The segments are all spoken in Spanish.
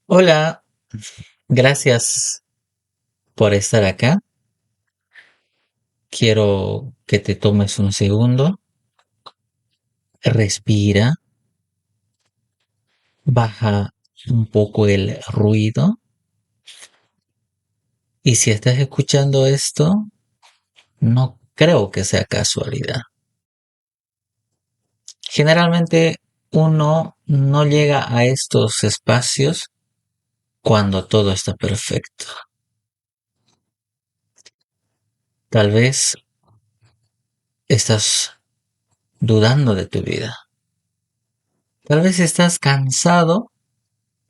Hola, gracias por estar acá. Quiero que te tomes un segundo, respira, baja un poco el ruido y si estás escuchando esto, no creo que sea casualidad. Generalmente uno no llega a estos espacios cuando todo está perfecto. Tal vez estás dudando de tu vida. Tal vez estás cansado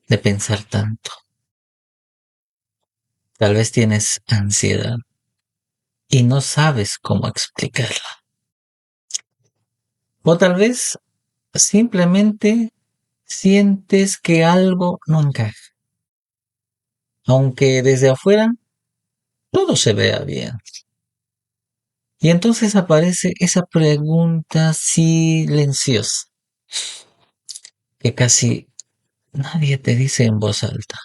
de pensar tanto. Tal vez tienes ansiedad y no sabes cómo explicarla. O tal vez simplemente sientes que algo no encaja, aunque desde afuera todo se vea bien. Y entonces aparece esa pregunta silenciosa que casi nadie te dice en voz alta.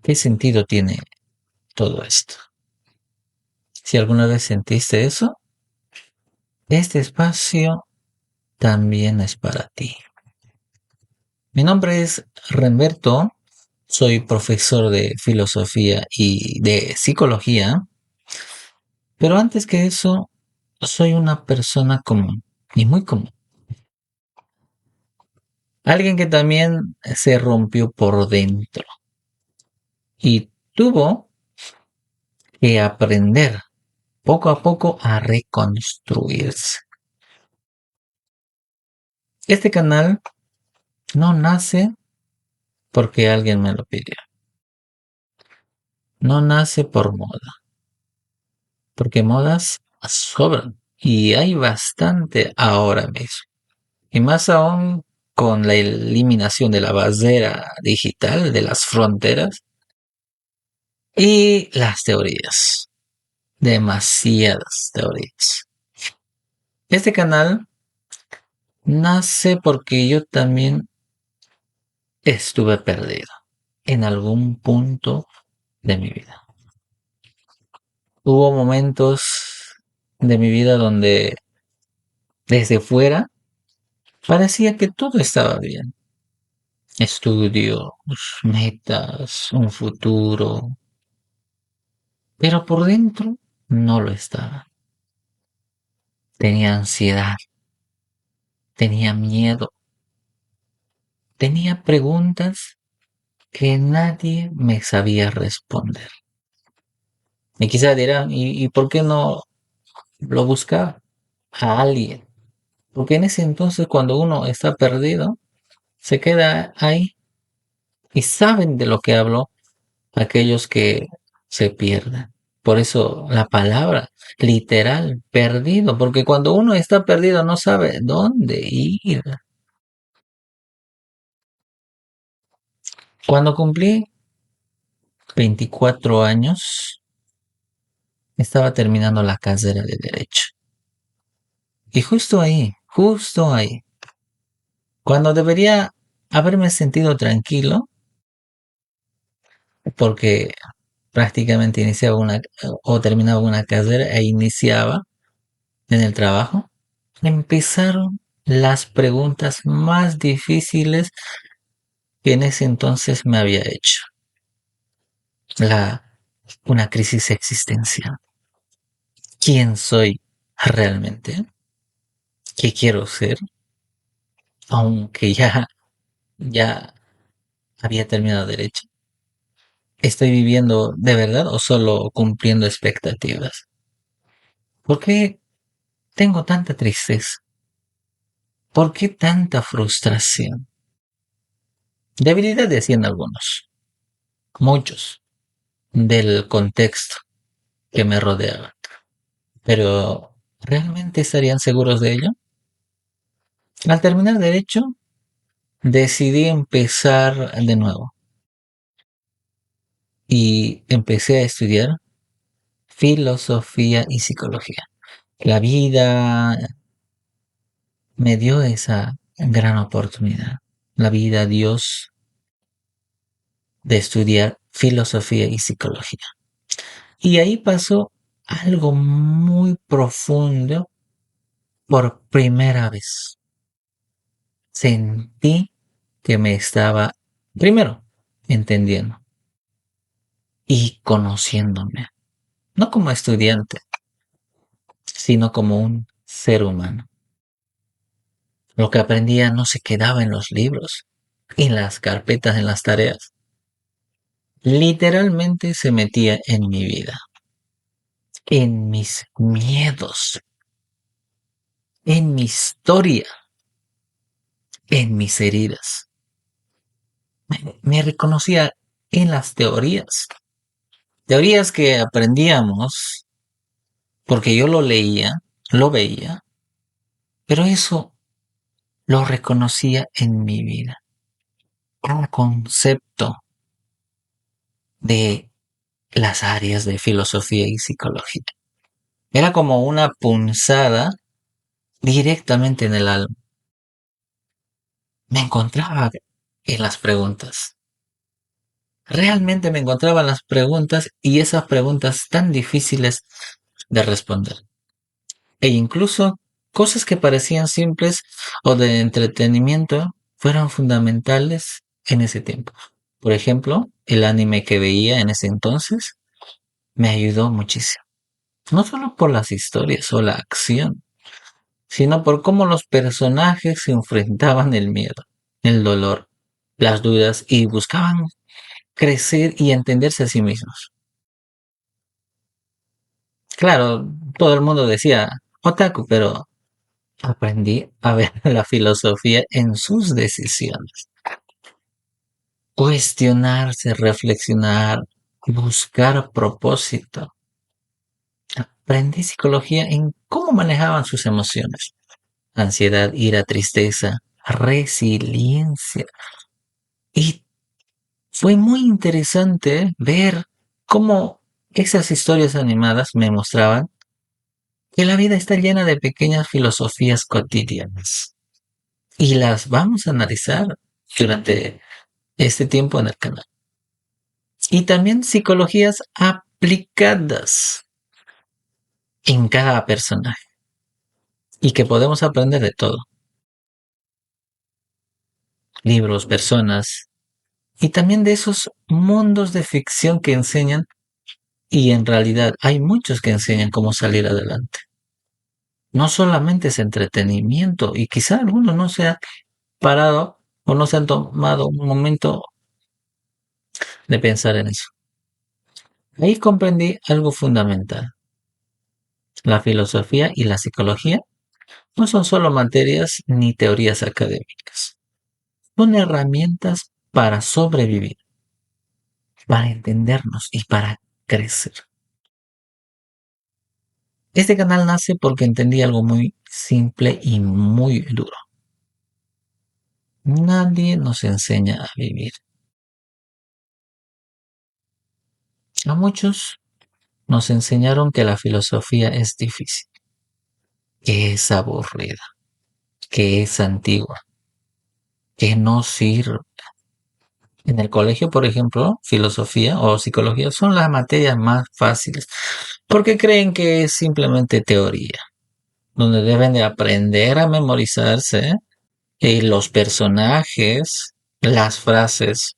¿Qué sentido tiene todo esto? Si alguna vez sentiste eso, este espacio también es para ti. Mi nombre es Remberto, soy profesor de filosofía y de psicología, pero antes que eso, soy una persona común y muy común. Alguien que también se rompió por dentro y tuvo que aprender poco a poco a reconstruirse. Este canal no nace porque alguien me lo pidió, no nace por moda, porque modas sobran y hay bastante ahora mismo. Y más aún con la eliminación de la barrera digital, de las fronteras y las teorías. Demasiadas teorías. Este canal nace porque yo también estuve perdido en algún punto de mi vida. Hubo momentos de mi vida donde desde fuera parecía que todo estaba bien. Estudios, metas, un futuro, pero por dentro no lo estaba. Tenía ansiedad, tenía miedo, tenía preguntas que nadie me sabía responder. Y quizá dirán, ¿y por qué no lo buscaba a alguien? Porque en ese entonces cuando uno está perdido, se queda ahí y saben de lo que hablo aquellos que se pierden. Por eso la palabra literal, perdido, porque cuando uno está perdido no sabe dónde ir. Cuando cumplí 24 años, estaba terminando la carrera de Derecho. Y justo ahí, cuando debería haberme sentido tranquilo, porque prácticamente iniciaba una o terminaba una carrera e iniciaba en el trabajo, empezaron las preguntas más difíciles que en ese entonces me había hecho. La, una crisis existencial. ¿Quién soy realmente? ¿Qué quiero ser? Aunque ya había terminado derecho. ¿Estoy viviendo de verdad o solo cumpliendo expectativas? ¿Por qué tengo tanta tristeza? ¿Por qué tanta frustración? Debilidad decían algunos, muchos, del contexto que me rodeaba. Pero, ¿realmente estarían seguros de ello? Al terminar derecho, decidí empezar de nuevo y empecé a estudiar filosofía y psicología. La vida me dio esa gran oportunidad. la vida, Dios, de estudiar filosofía y psicología. Y ahí pasó algo muy profundo por primera vez. Sentí que me estaba, primero, entendiendo y conociéndome, no como estudiante, sino como un ser humano. Lo que aprendía no se quedaba en los libros, en las carpetas, en las tareas. Literalmente se metía en mi vida, en mis miedos, en mi historia, en mis heridas. Me reconocía en las teorías. Teorías que aprendíamos porque yo lo leía, lo veía, pero eso lo reconocía en mi vida. Cada concepto de las áreas de filosofía y psicología. Era como una punzada directamente en el alma. Me encontraba en las preguntas. Realmente me encontraba en las preguntas y esas preguntas tan difíciles de responder. E incluso cosas que parecían simples o de entretenimiento fueron fundamentales en ese tiempo. Por ejemplo, el anime que veía en ese entonces me ayudó muchísimo. No solo por las historias o la acción, sino por cómo los personajes se enfrentaban el miedo, el dolor, las dudas y buscaban crecer y entenderse a sí mismos. Claro, todo el mundo decía otaku, pero aprendí a ver la filosofía en sus decisiones. Cuestionarse, reflexionar, buscar propósito. Aprendí psicología en cómo manejaban sus emociones. Ansiedad, ira, tristeza, resiliencia. Y fue muy interesante ver cómo esas historias animadas me mostraban que la vida está llena de pequeñas filosofías cotidianas. Y las vamos a analizar durante este tiempo en el canal. Y también psicologías aplicadas en cada personaje. Y que podemos aprender de todo. Libros, personas. Y también de esos mundos de ficción que enseñan. Y en realidad hay muchos que enseñan cómo salir adelante. No solamente es entretenimiento. Y quizá algunos no se han parado o no se han tomado un momento de pensar en eso. Ahí comprendí algo fundamental. La filosofía y la psicología no son solo materias ni teorías académicas. Son herramientas para sobrevivir, para entendernos y para crecer. Este canal nace porque entendí algo muy simple y muy duro. Nadie nos enseña a vivir. A muchos nos enseñaron que la filosofía es difícil, que es aburrida, que es antigua, que no sirve. En el colegio, por ejemplo, filosofía o psicología son las materias más fáciles porque creen que es simplemente teoría, donde deben de aprender a memorizarse los personajes, las frases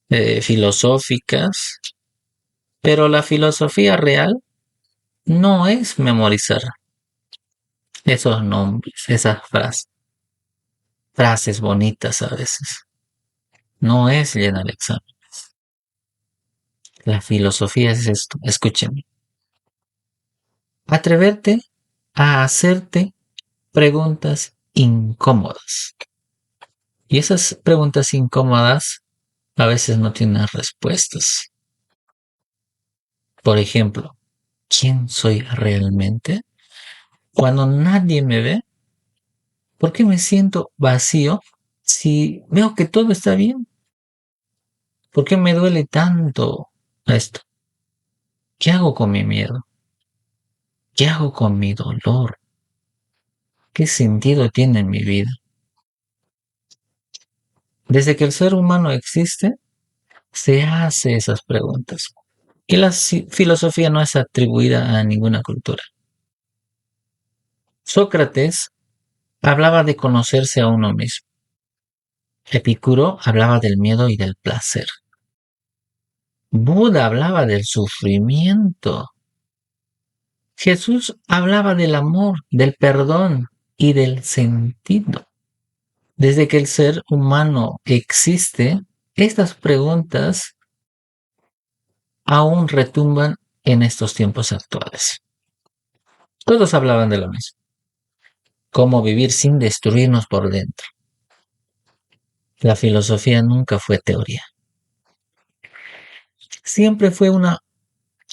filosóficas, pero la filosofía real no es memorizar esos nombres, esas frases bonitas a veces, no es llenar examen. La filosofía es esto, escúchenme. Atreverte a hacerte preguntas incómodas. Y esas preguntas incómodas a veces no tienen respuestas. Por ejemplo, ¿quién soy realmente? Cuando nadie me ve, ¿por qué me siento vacío si veo que todo está bien? ¿Por qué me duele tanto esto? ¿Qué hago con mi miedo? ¿Qué hago con mi dolor? ¿Qué sentido tiene en mi vida? Desde que el ser humano existe, se hace esas preguntas. Y la filosofía no es atribuida a ninguna cultura. Sócrates hablaba de conocerse a uno mismo. Epicuro hablaba del miedo y del placer. Buda hablaba del sufrimiento. Jesús hablaba del amor, del perdón y del sentido. Desde que el ser humano existe, estas preguntas aún retumban en estos tiempos actuales. Todos hablaban de lo mismo. Cómo vivir sin destruirnos por dentro. La filosofía nunca fue teoría. Siempre fue una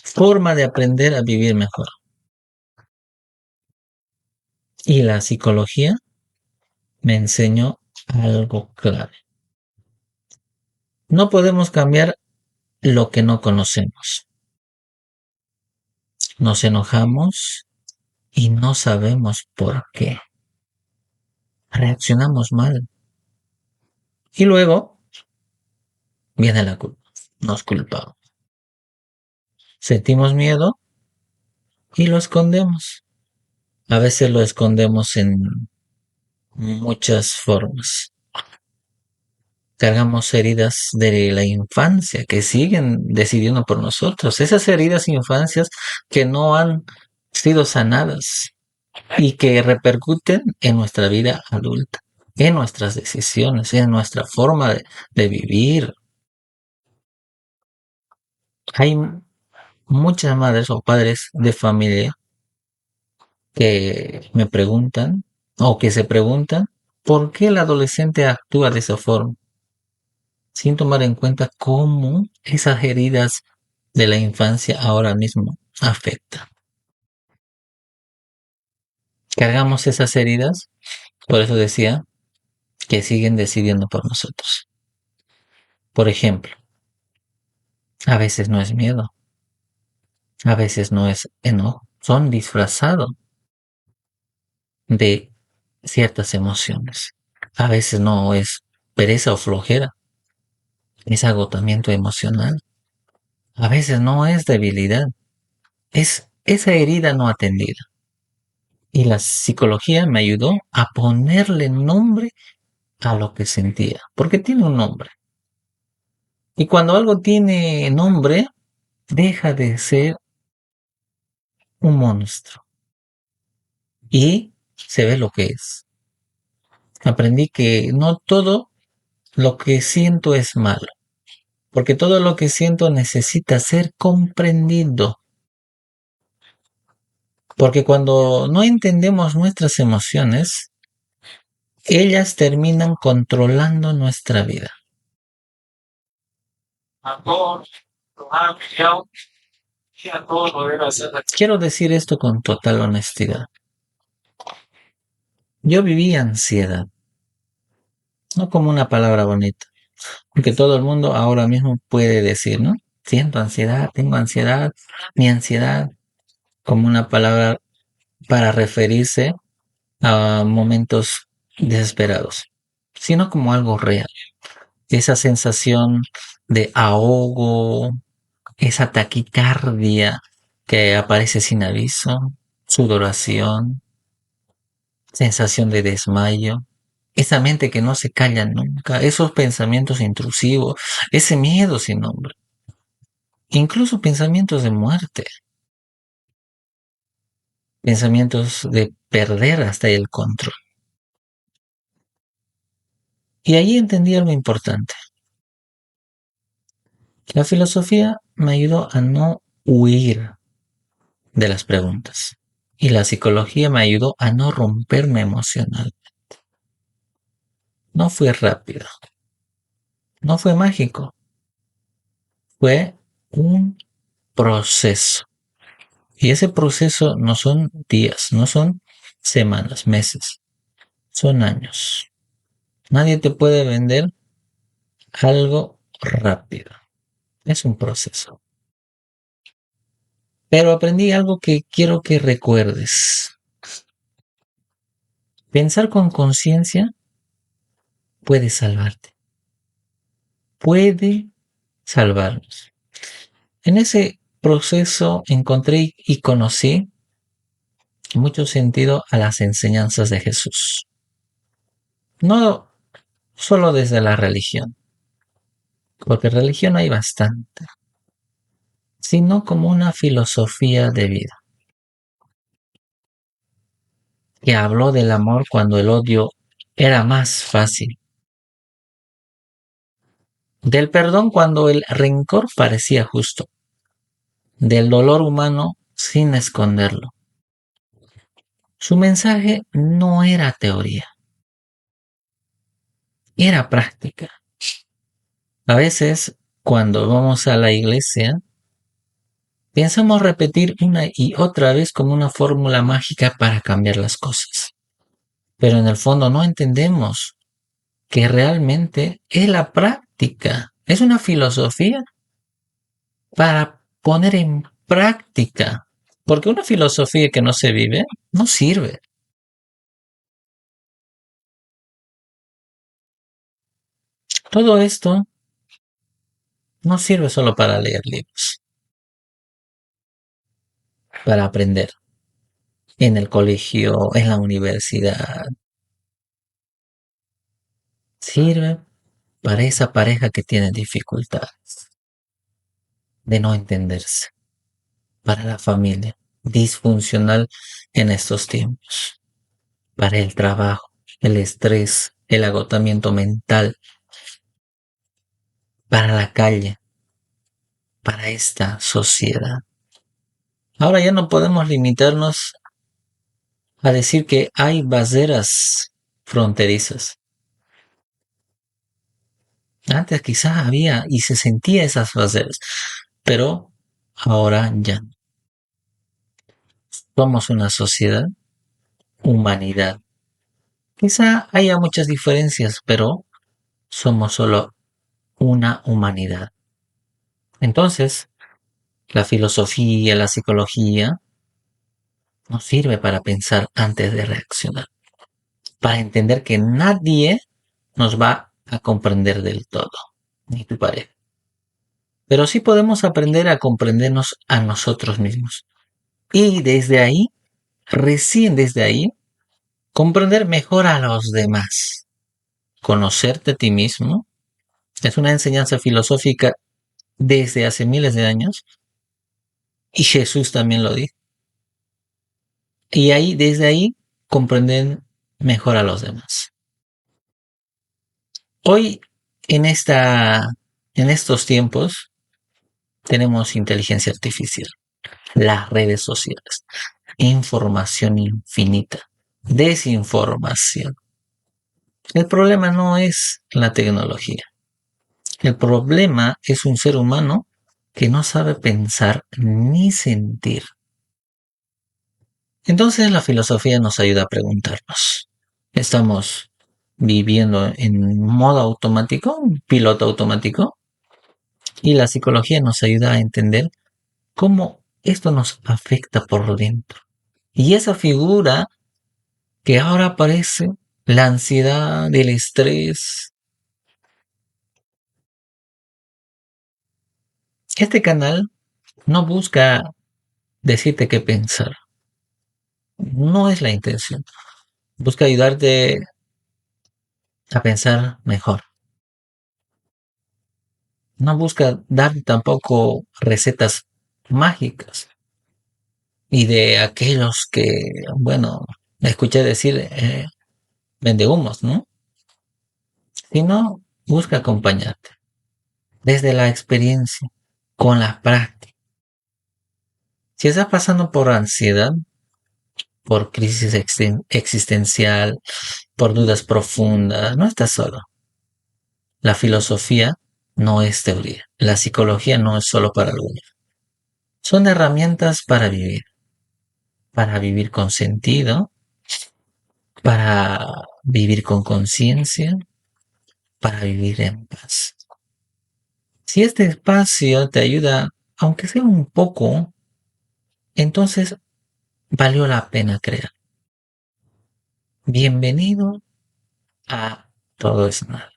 forma de aprender a vivir mejor. Y la psicología me enseñó algo clave. No podemos cambiar lo que no conocemos. Nos enojamos y no sabemos por qué. Reaccionamos mal. Y luego viene la culpa. Nos culpamos. Sentimos miedo y lo escondemos. A veces lo escondemos en muchas formas. Cargamos heridas de la infancia que siguen decidiendo por nosotros. Esas heridas infancias que no han sido sanadas y que repercuten en nuestra vida adulta, en nuestras decisiones, en nuestra forma de vivir. Hay muchas madres o padres de familia que me preguntan o que se preguntan por qué el adolescente actúa de esa forma, sin tomar en cuenta cómo esas heridas de la infancia ahora mismo afectan. Cargamos esas heridas, por eso decía, que siguen decidiendo por nosotros. Por ejemplo, a veces no es miedo, a veces no es enojo, son disfrazados de ciertas emociones. A veces no es pereza o flojera, es agotamiento emocional. A veces no es debilidad, es esa herida no atendida. Y la psicología me ayudó a ponerle nombre a lo que sentía, porque tiene un nombre. Y cuando algo tiene nombre, deja de ser un monstruo y se ve lo que es. Aprendí que no todo lo que siento es malo, porque todo lo que siento necesita ser comprendido. Porque cuando no entendemos nuestras emociones, ellas terminan controlando nuestra vida. Quiero decir esto con total honestidad. Yo viví ansiedad, no como una palabra bonita, porque todo el mundo ahora mismo puede decir, ¿no? Siento ansiedad, tengo ansiedad, mi ansiedad, como una palabra para referirse a momentos desesperados, sino como algo real. Esa sensación de ahogo, esa taquicardia que aparece sin aviso, sudoración, sensación de desmayo, esa mente que no se calla nunca, esos pensamientos intrusivos, ese miedo sin nombre, incluso pensamientos de muerte, pensamientos de perder hasta el control. Y ahí entendí algo importante. La filosofía me ayudó a no huir de las preguntas. Y la psicología me ayudó a no romperme emocional. No fue rápido, no fue mágico, fue un proceso. Y ese proceso no son días, no son semanas, meses, son años. Nadie te puede vender algo rápido. Es un proceso. Pero aprendí algo que quiero que recuerdes. Pensar con conciencia puede salvarte. puede salvarnos. En ese proceso encontré y conocí mucho sentido a las enseñanzas de Jesús. No solo desde la religión, porque religión hay bastante, sino como una filosofía de vida, que habló del amor cuando el odio era más fácil, del perdón cuando el rencor parecía justo, del dolor humano sin esconderlo. Su mensaje no era teoría, era práctica. A veces, cuando vamos a la iglesia, pensamos repetir una y otra vez como una fórmula mágica para cambiar las cosas. Pero en el fondo no entendemos que realmente es la práctica, es una filosofía para poner en práctica. Porque una filosofía que no se vive no sirve. Todo esto no sirve solo para leer libros, para aprender en el colegio, en la universidad. Sirve para esa pareja que tiene dificultades de no entenderse, para la familia disfuncional en estos tiempos, para el trabajo, el estrés, el agotamiento mental, para la calle, para esta sociedad. Ahora ya no podemos limitarnos a decir que hay barreras fronterizas. Antes quizás había y se sentía esas barreras, pero ahora ya no. Somos una sociedad, humanidad. Quizá haya muchas diferencias, pero somos solo una humanidad. Entonces, la filosofía, la psicología, nos sirve para pensar antes de reaccionar, para entender que nadie nos va a comprender del todo, ni tu pareja. Pero sí podemos aprender a comprendernos a nosotros mismos. Y desde ahí, recién desde ahí, comprender mejor a los demás. Conocerte a ti mismo es una enseñanza filosófica desde hace miles de años y Jesús también lo dijo. Y ahí, desde ahí, comprenden mejor a los demás. Hoy, en estos tiempos, tenemos inteligencia artificial, las redes sociales, información infinita, desinformación. El problema no es la tecnología. El problema es un ser humano que no sabe pensar ni sentir. Entonces la filosofía nos ayuda a preguntarnos, ¿estamos viviendo en modo automático, piloto automático? Y la psicología nos ayuda a entender cómo esto nos afecta por dentro. Y esa figura que ahora aparece, la ansiedad, el estrés, este canal no busca decirte qué pensar, no es la intención, busca ayudarte a pensar mejor. No busca dar tampoco recetas mágicas y de aquellos que, bueno, escuché decir vende humos, ¿no? Sino busca acompañarte desde la experiencia, con la práctica. Si estás pasando por ansiedad, por crisis existencial, por dudas profundas, no estás solo. La filosofía no es teoría. La psicología no es solo para algunos. Son herramientas para vivir con sentido, para vivir con conciencia, para vivir en paz. Si este espacio te ayuda, aunque sea un poco, entonces valió la pena crear. Bienvenido a Todo es Nada.